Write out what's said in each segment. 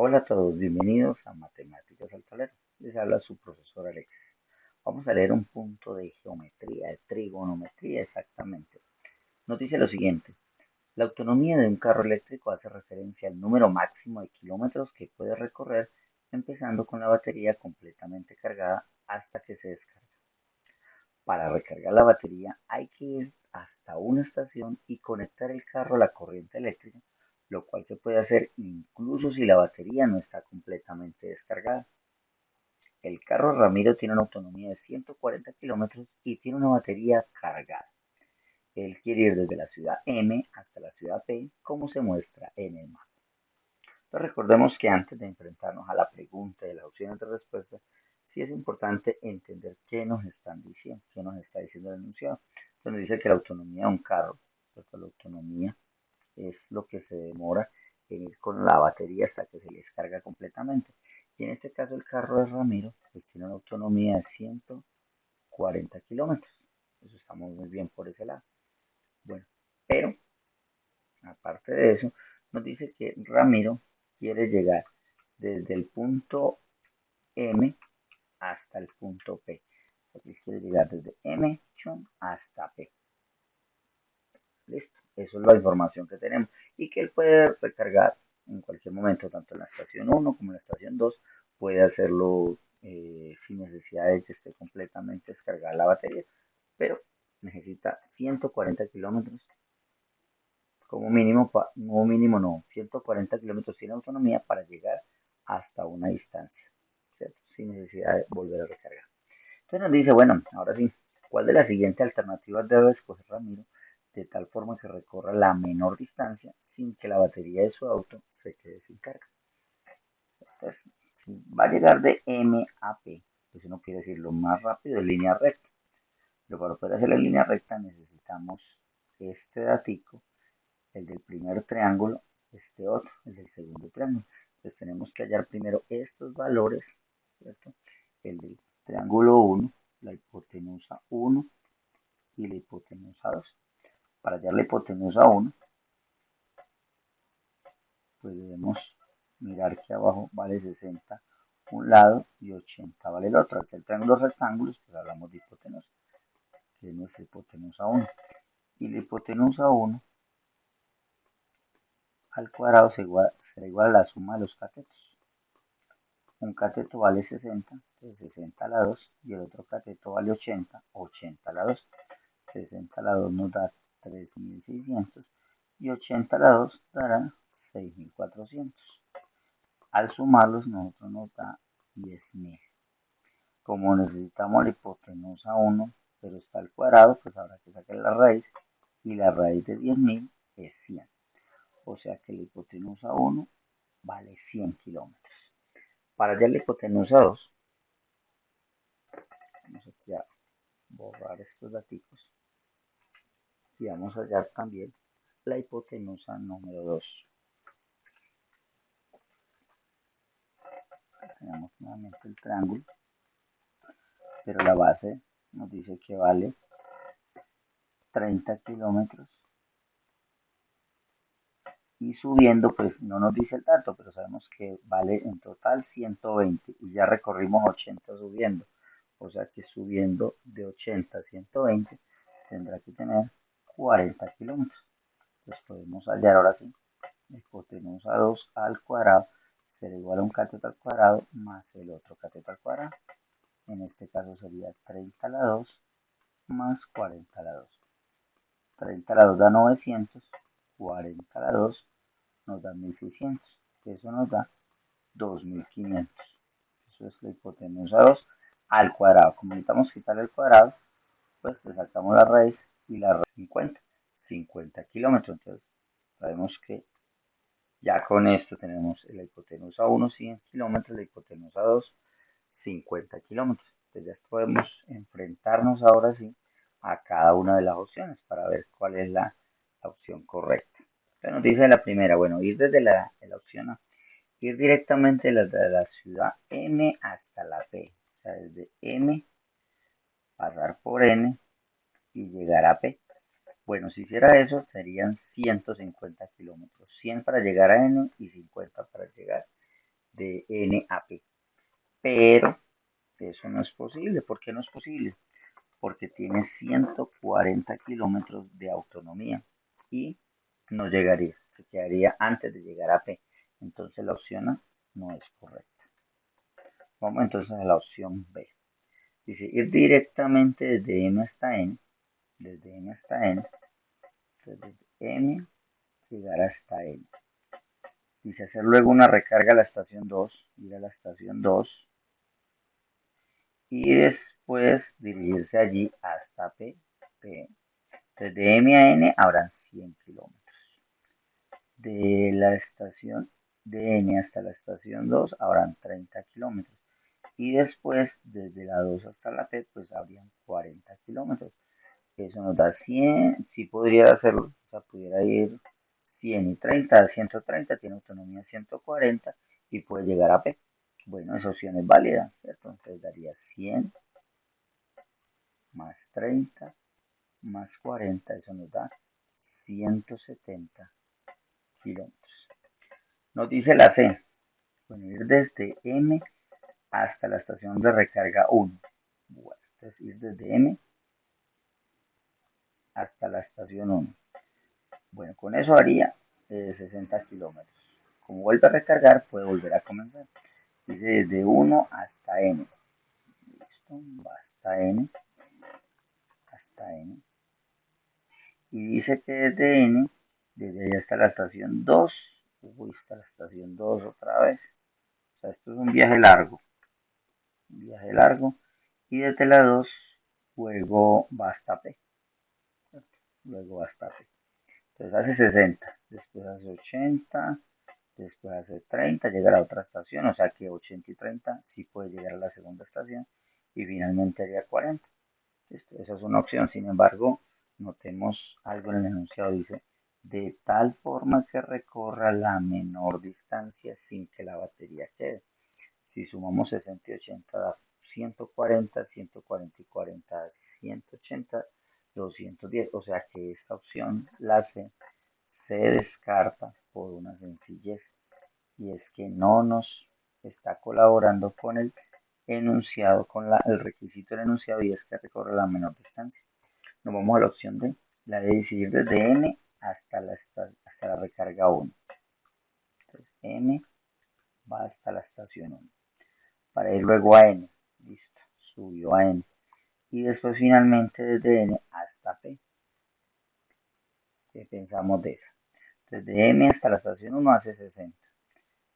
Hola a todos, bienvenidos a Matemáticas al Tablero. Les habla su profesor Alexis. Vamos a leer un punto de geometría, de trigonometría exactamente. Nos dice lo siguiente. La autonomía de un carro eléctrico hace referencia al número máximo de kilómetros que puede recorrer, empezando con la batería completamente cargada hasta que se descarga. Para recargar la batería hay que ir hasta una estación y conectar el carro a la corriente eléctrica, lo cual se puede hacer incluso si la batería no está completamente descargada. El carro Ramiro tiene una autonomía de 140 kilómetros y tiene una batería cargada. Él quiere ir desde la ciudad M hasta la ciudad P, como se muestra en el mapa. Entonces recordemos que antes de enfrentarnos a la pregunta y las opciones de respuesta, sí es importante entender qué nos están diciendo, qué nos está diciendo el enunciado. Entonces nos dice que la autonomía de un carro, ¿cierto? La autonomía es lo que se demora en ir con la batería hasta que se les carga completamente. Y en este caso el carro de Ramiro pues tiene una autonomía de 140 kilómetros. Eso estamos muy bien por ese lado. Bueno, pero aparte de eso, nos dice que Ramiro quiere llegar desde el punto M hasta el punto P. Aquí quiere llegar desde M hasta P. Listo. Eso es la información que tenemos. Y que él puede recargar en cualquier momento, tanto en la estación 1 como en la estación 2. Puede hacerlo sin necesidad de que esté completamente descargada la batería. Pero necesita 140 kilómetros como mínimo, como mínimo no, 140 kilómetros sin autonomía para llegar hasta una distancia, ¿cierto? Sin necesidad de volver a recargar. Entonces nos dice, bueno, ahora sí, ¿cuál de las siguientes alternativas debe escoger Ramiro de tal forma que recorra la menor distancia sin que la batería de su auto se quede sin carga? Entonces, si va a llegar de M a P, pues uno quiere decir lo más rápido en línea recta. Pero para poder hacer la línea recta necesitamos este datico, el del primer triángulo, este otro, el del segundo triángulo. Entonces tenemos que hallar primero estos valores, ¿cierto? El del triángulo 1, la hipotenusa 1 y la hipotenusa 2. Para hallar la hipotenusa 1, pues debemos mirar que abajo vale 60 un lado y 80 vale el otro. Al ser triángulos rectángulos, pues hablamos de hipotenusa, que es nuestra hipotenusa 1. Y la hipotenusa 1 al cuadrado será igual a la suma de los catetos. Un cateto vale 60, entonces 60 a la 2, y el otro cateto vale 80, 80 a la 2. 60 a la 2 nos da 3600 y 80 a la 2 dará 6400. Al sumarlos nosotros nos da 10.000. Como necesitamos la hipotenusa 1, pero está al cuadrado, pues habrá que sacar la raíz, y la raíz de 10.000 es 100. O sea que la hipotenusa 1 vale 100 kilómetros. Para hallar la hipotenusa 2, vamos aquí a borrar estos datos y vamos a hallar también la hipotenusa número 2. Tenemos nuevamente el triángulo, pero la base nos dice que vale 30 kilómetros y subiendo pues no nos dice el dato, pero sabemos que vale en total 120 y ya recorrimos 80 subiendo, o sea que subiendo de 80 a 120 tendrá que tener 40 kilómetros. Entonces podemos hallar ahora sí la hipotenusa 2 al cuadrado será igual a un cateto al cuadrado más el otro cateto al cuadrado. En este caso sería 30 a la 2 más 40 a la 2. 30 a la 2 da 900, 40 a la 2 nos da 1600, eso nos da 2500. Eso es la hipotenusa 2 al cuadrado. Como necesitamos quitarle el cuadrado, pues le sacamos la raíz y la raíz 50 kilómetros. Entonces sabemos que ya con esto tenemos la hipotenusa 1 100 kilómetros, la hipotenusa 2 50 kilómetros. Entonces ya podemos enfrentarnos ahora sí a cada una de las opciones para ver cuál es la opción correcta. Entonces nos dice la primera, bueno, ir desde la opción A, ir directamente de la ciudad M hasta la P. O sea, desde M pasar por N y llegar a P. Bueno, si hiciera eso serían 150 kilómetros, 100 para llegar a N y 50 para llegar de N a P. Pero eso no es posible. ¿Por qué no es posible? Porque tiene 140 kilómetros de autonomía y no llegaría, se quedaría antes de llegar a P. Entonces la opción A no es correcta. Vamos entonces a la opción B. Dice ir directamente desde M hasta N, desde M hasta N, desde M llegar hasta N. Dice hacer luego una recarga a la estación 2, ir a la estación 2 y después dirigirse allí hasta P. Desde M a N habrán 100 kilómetros. De la estación de N hasta la estación 2 habrán 30 kilómetros. Y después, desde la 2 hasta la P, pues habrían 40 kilómetros. Eso nos da 100, si podría hacerlo, o sea, pudiera ir 100 y 30, 130, tiene autonomía 140 y puede llegar a P. Bueno, esa opción es válida, ¿cierto? Entonces daría 100 más 30 más 40, eso nos da 170 kilómetros. Nos dice la C, bueno, ir desde M hasta la estación de recarga 1. Bueno, entonces ir desde M hasta la estación 1. Bueno, con eso haría 60 kilómetros. Como vuelve a recargar, puede volver a comenzar. Dice desde 1 hasta N. Listo, va hasta N. Hasta N. Y dice que desde N, desde ahí hasta la estación 2. Uy, hasta la estación 2 otra vez. O sea, esto es un viaje largo. Un viaje largo. Y desde la 2, luego va hasta P. Luego hasta P. Entonces hace 60. Después hace 80. Después hace 30, llega a la otra estación, o sea que 80 y 30 sí puede llegar a la segunda estación y finalmente haría 40. Esa es una opción, sin embargo, notemos algo en el enunciado, dice, de tal forma que recorra la menor distancia sin que la batería quede. Si sumamos 60 y 80 da 140, 140 y 40 da 180, 210, o sea que esta opción, la C, se descarta por una sencillez y es que no nos está colaborando con el enunciado, con el requisito del enunciado y es que recorre la menor distancia. Nos vamos a la opción D, la de decidir desde N hasta la recarga 1. Entonces M va hasta la estación 1 para ir luego a N. Listo, subió a N. Y después finalmente desde N hasta P. ¿Qué pensamos de esa? Desde M hasta la estación 1 hace 60.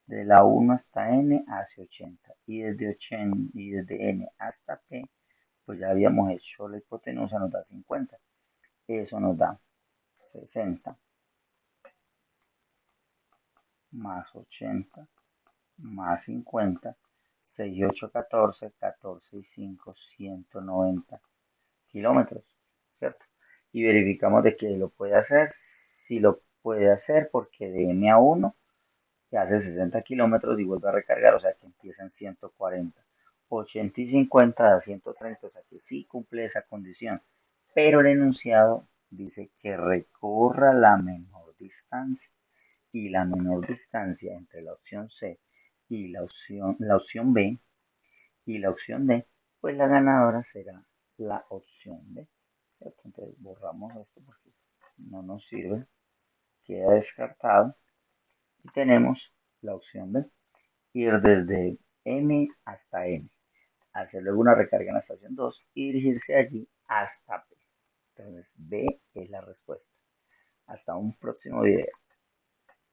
De la 1 hasta N hace 80. Y desde 80 y desde N hasta P, pues ya habíamos hecho la hipotenusa, nos da 50. Eso nos da 60 más 80 más 50. 6 y 8, 14. 14 y 5, 190 kilómetros, ¿cierto? Y verificamos de que lo puede hacer. Si lo puede hacer porque de M a 1 que hace 60 kilómetros y vuelve a recargar, o sea que empieza en 140. 80 y 50 da 130, o sea que sí cumple esa condición. Pero el enunciado dice que recorra la menor distancia. Y la menor distancia entre la opción C y la opción B y la opción D, pues la ganadora será la opción D. Entonces borramos esto porque no nos sirve, queda descartado y tenemos la opción B, ir desde M hasta N, hacer luego una recarga en la estación 2 y dirigirse allí hasta P. Entonces B es la respuesta. Hasta un próximo video.